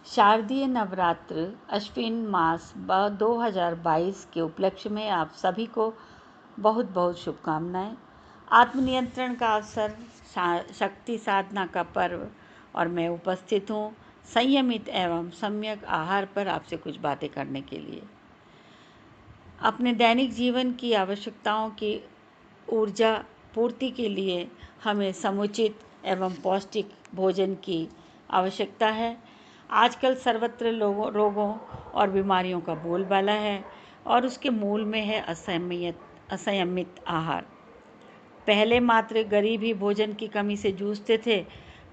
शारदीय नवरात्र अश्विन मास 2022 के उपलक्ष्य में आप सभी को बहुत बहुत शुभकामनाएं। आत्मनियंत्रण का अवसर, शक्ति साधना का पर्व और मैं उपस्थित हूँ संयमित एवं सम्यक आहार पर आपसे कुछ बातें करने के लिए। अपने दैनिक जीवन की आवश्यकताओं की ऊर्जा पूर्ति के लिए हमें समुचित एवं पौष्टिक भोजन की आवश्यकता है। आजकल सर्वत्र रोगों और बीमारियों का बोलबाला है और उसके मूल में है असंयमित आहार। पहले मात्र गरीब ही भोजन की कमी से जूझते थे,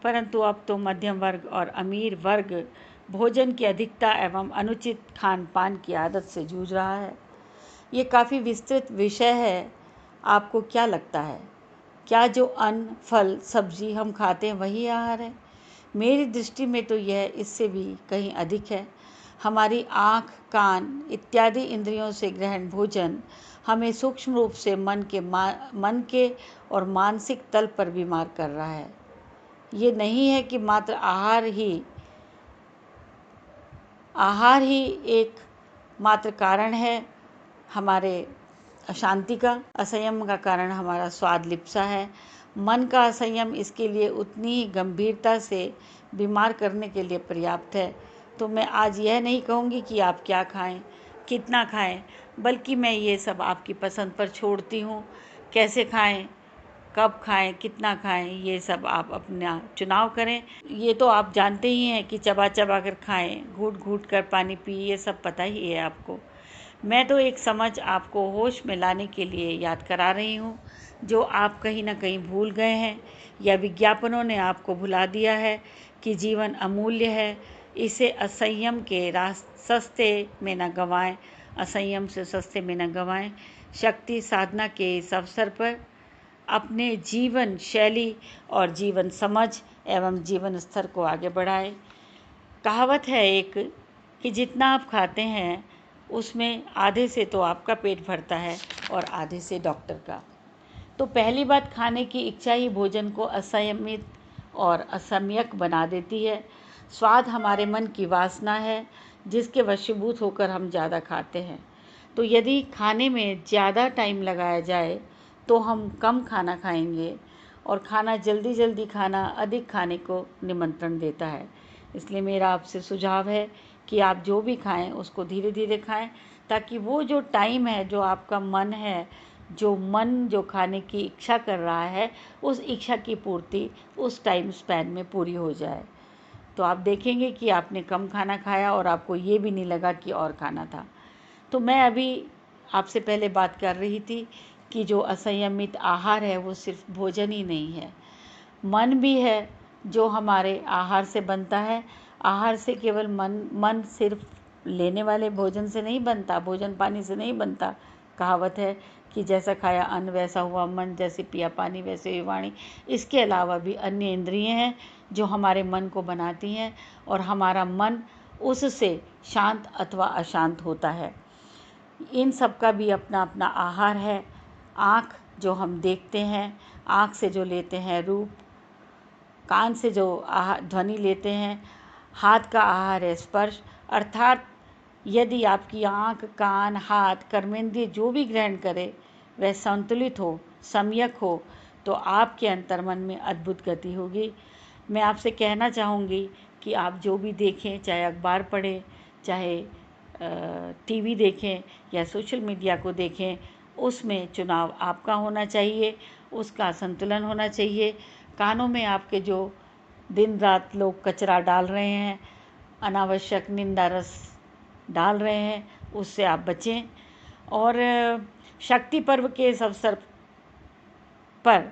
परंतु अब तो मध्यम वर्ग और अमीर वर्ग भोजन की अधिकता एवं अनुचित खान पान की आदत से जूझ रहा है। ये काफ़ी विस्तृत विषय है। आपको क्या लगता है, क्या जो अन्न, फल, सब्जी हम खाते हैं वही आहार है? मेरी दृष्टि में तो यह इससे भी कहीं अधिक है। हमारी आँख, कान इत्यादि इंद्रियों से ग्रहण भोजन हमें सूक्ष्म रूप से मन के और मानसिक तल पर बीमार कर रहा है। ये नहीं है कि मात्र आहार ही एक मात्र कारण है हमारे अशांति का। असंयम का कारण हमारा स्वाद लिप्सा है। मन का असंयम इसके लिए उतनी ही गंभीरता से बीमार करने के लिए पर्याप्त है। तो मैं आज यह नहीं कहूँगी कि आप क्या खाएं, कितना खाएं, बल्कि मैं ये सब आपकी पसंद पर छोड़ती हूँ। कैसे खाएं, कब खाएं, कितना खाएं, ये सब आप अपना चुनाव करें। ये तो आप जानते ही हैं कि चबा चबा कर खाएं, घूट घूट कर पानी पिए, ये सब पता ही है आपको। मैं तो एक समझ आपको होश में लाने के लिए याद करा रही हूँ, जो आप कहीं ना कहीं भूल गए हैं या विज्ञापनों ने आपको भुला दिया है कि जीवन अमूल्य है। इसे असंयम के सस्ते में न गंवाएं, असंयम से सस्ते में न गंवाएं। शक्ति साधना के इस अवसर पर अपने जीवन शैली और जीवन समझ एवं जीवन स्तर को आगे बढ़ाएं। कहावत है एक कि जितना आप खाते हैं उसमें आधे से तो आपका पेट भरता है और आधे से डॉक्टर का। तो पहली बात, खाने की इच्छा ही भोजन को असंयमित और असम्यक बना देती है। स्वाद हमारे मन की वासना है जिसके वशीभूत होकर हम ज़्यादा खाते हैं। तो यदि खाने में ज़्यादा टाइम लगाया जाए तो हम कम खाना खाएंगे और खाना जल्दी खाना अधिक खाने को निमंत्रण देता है। इसलिए मेरा आपसे सुझाव है कि आप जो भी खाएं उसको धीरे धीरे खाएं, ताकि वो जो टाइम है, जो आपका मन है, जो खाने की इच्छा कर रहा है, उस इच्छा की पूर्ति उस टाइम स्पैन में पूरी हो जाए। तो आप देखेंगे कि आपने कम खाना खाया और आपको ये भी नहीं लगा कि और खाना था। तो मैं अभी आपसे पहले बात कर रही थी कि जो असंयमित आहार है वो सिर्फ भोजन ही नहीं है, मन भी है जो हमारे आहार से बनता है। आहार से केवल मन सिर्फ लेने वाले भोजन से नहीं बनता, भोजन पानी से नहीं बनता। कहावत है कि जैसा खाया अन्न वैसा हुआ मन, जैसे पिया पानी वैसे हुई वाणी। इसके अलावा भी अन्य इंद्रियां हैं जो हमारे मन को बनाती हैं और हमारा मन उससे शांत अथवा अशांत होता है। इन सब का भी अपना अपना आहार है। आँख जो हम देखते हैं, आँख से जो लेते हैं रूप, कान से जो ध्वनि लेते हैं, हाथ का आहार है स्पर्श। अर्थात यदि आपकी आँख, कान, हाथ, कर्मेंद्रिय जो भी ग्रहण करे वह संतुलित हो, सम्यक हो, तो आपके अंतर्मन में अद्भुत गति होगी। मैं आपसे कहना चाहूँगी कि आप जो भी देखें, चाहे अखबार पढ़ें, चाहे टीवी देखें या सोशल मीडिया को देखें, उसमें चुनाव आपका होना चाहिए, उसका संतुलन होना चाहिए। कानों में आपके जो दिन रात लोग कचरा डाल रहे हैं, अनावश्यक निंदा रस डाल रहे हैं, उससे आप बचें। और शक्ति पर्व के इस अवसर पर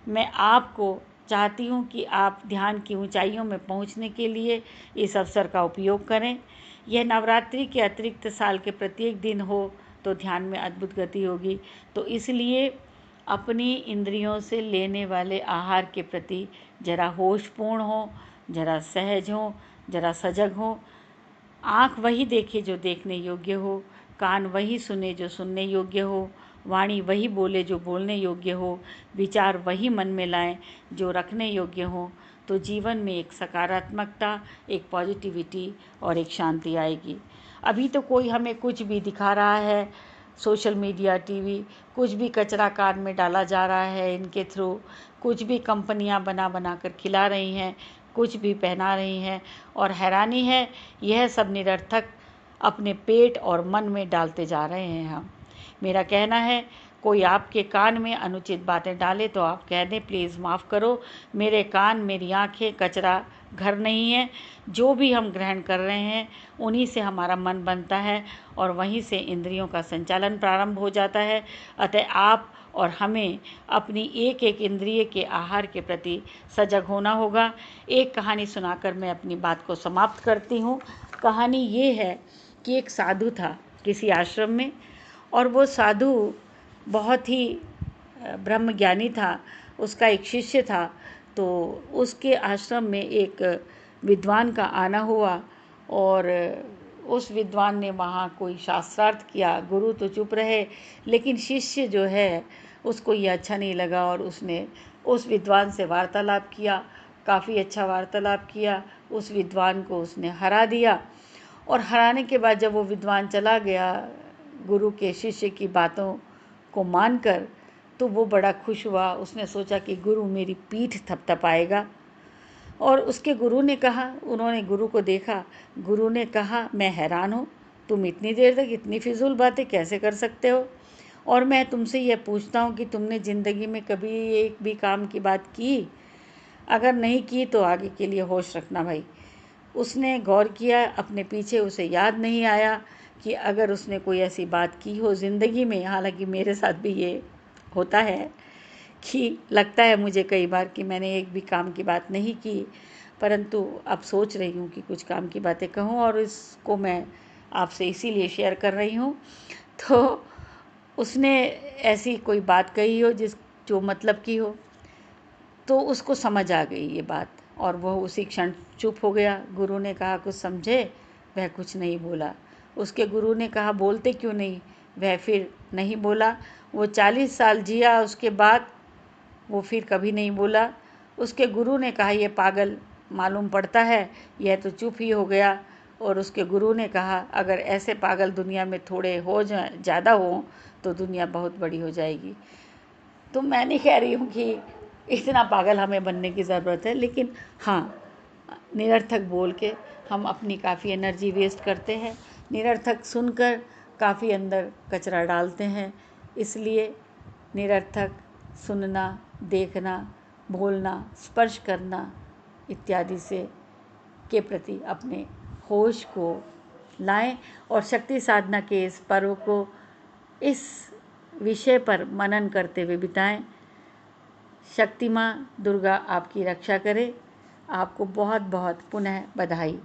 मैं आपको चाहती हूँ कि आप ध्यान की ऊंचाइयों में पहुँचने के लिए इस अवसर का उपयोग करें। यह नवरात्रि के अतिरिक्त साल के प्रत्येक दिन हो तो ध्यान में अद्भुत गति होगी। तो इसलिए अपनी इंद्रियों से लेने वाले आहार के प्रति जरा होशपूर्ण हो, जरा सहज हो, जरा सजग हो। आँख वही देखे जो देखने योग्य हो, कान वही सुने जो सुनने योग्य हो, वाणी वही बोले जो बोलने योग्य हो, विचार वही मन में लाएं जो रखने योग्य हो। तो जीवन में एक सकारात्मकता, एक पॉजिटिविटी और एक शांति आएगी। अभी तो कोई हमें कुछ भी दिखा रहा है, सोशल मीडिया, टीवी, कुछ भी कचरा कान में डाला जा रहा है इनके थ्रू, कुछ भी कंपनियां बना बना कर खिला रही हैं, कुछ भी पहना रही हैं, और हैरानी है यह सब निरर्थक अपने पेट और मन में डालते जा रहे हैं हम। मेरा कहना है, कोई आपके कान में अनुचित बातें डाले तो आप कह दें, प्लीज़ माफ़ करो, मेरे कान, मेरी आँखें कचरा घर नहीं है। जो भी हम ग्रहण कर रहे हैं उन्हीं से हमारा मन बनता है और वहीं से इंद्रियों का संचालन प्रारंभ हो जाता है। अतः आप और हमें अपनी एक एक इंद्रिय के आहार के प्रति सजग होना होगा। एक कहानी सुनाकर मैं अपनी बात को समाप्त करती हूँ। कहानी ये है कि एक साधु था किसी आश्रम में, और वो साधु बहुत ही ब्रह्मज्ञानी था। उसका एक शिष्य था, तो उसके आश्रम में एक विद्वान का आना हुआ, और उस विद्वान ने वहाँ कोई शास्त्रार्थ किया। गुरु तो चुप रहे, लेकिन शिष्य जो है उसको ये अच्छा नहीं लगा, और उसने उस विद्वान से वार्तालाप किया, काफ़ी अच्छा वार्तालाप किया। उस विद्वान को उसने हरा दिया, और हराने के बाद जब वो विद्वान चला गया गुरु के शिष्य की बातों को मानकर, तो वो बड़ा खुश हुआ। उसने सोचा कि गुरु मेरी पीठ थपथपाएगा, और उसके गुरु ने कहा, उन्होंने गुरु को देखा, गुरु ने कहा, मैं हैरान हूँ, तुम इतनी देर तक इतनी फिजूल बातें कैसे कर सकते हो, और मैं तुमसे यह पूछता हूँ कि तुमने ज़िंदगी में कभी एक भी काम की बात की? अगर नहीं की तो आगे के लिए होश रखना भाई। उसने गौर किया अपने पीछे, उसे याद नहीं आया कि अगर उसने कोई ऐसी बात की हो ज़िंदगी में। हालांकि मेरे साथ भी ये होता है कि लगता है मुझे कई बार कि मैंने एक भी काम की बात नहीं की, परंतु अब सोच रही हूँ कि कुछ काम की बातें कहूँ, और इसको मैं आपसे इसीलिए शेयर कर रही हूँ। तो उसने ऐसी कोई बात कही हो जो मतलब की हो, तो उसको समझ आ गई ये बात, और वह उसी क्षण चुप हो गया। गुरु ने कहा, कुछ समझे? वह कुछ नहीं बोला। उसके गुरु ने कहा, बोलते क्यों नहीं? वह फिर नहीं बोला। वो 40 साल जिया, उसके बाद वो फिर कभी नहीं बोला। उसके गुरु ने कहा, ये पागल मालूम पड़ता है, यह तो चुप ही हो गया। और उसके गुरु ने कहा, अगर ऐसे पागल दुनिया में थोड़े हो जाए, ज़्यादा हो, तो दुनिया बहुत बड़ी हो जाएगी। तो मैं नहीं कह रही हूँ कि इतना पागल हमें बनने की ज़रूरत है, लेकिन हाँ, निरर्थक बोल के हम अपनी काफ़ी एनर्जी वेस्ट करते हैं, निरर्थक सुनकर काफ़ी अंदर कचरा डालते हैं। इसलिए निरर्थक सुनना, देखना, बोलना, स्पर्श करना इत्यादि से के प्रति अपने होश को लाएं, और शक्ति साधना के इस पर्व को इस विषय पर मनन करते हुए बिताएं। शक्ति माँ दुर्गा आपकी रक्षा करे। आपको बहुत बहुत पुनः बधाई।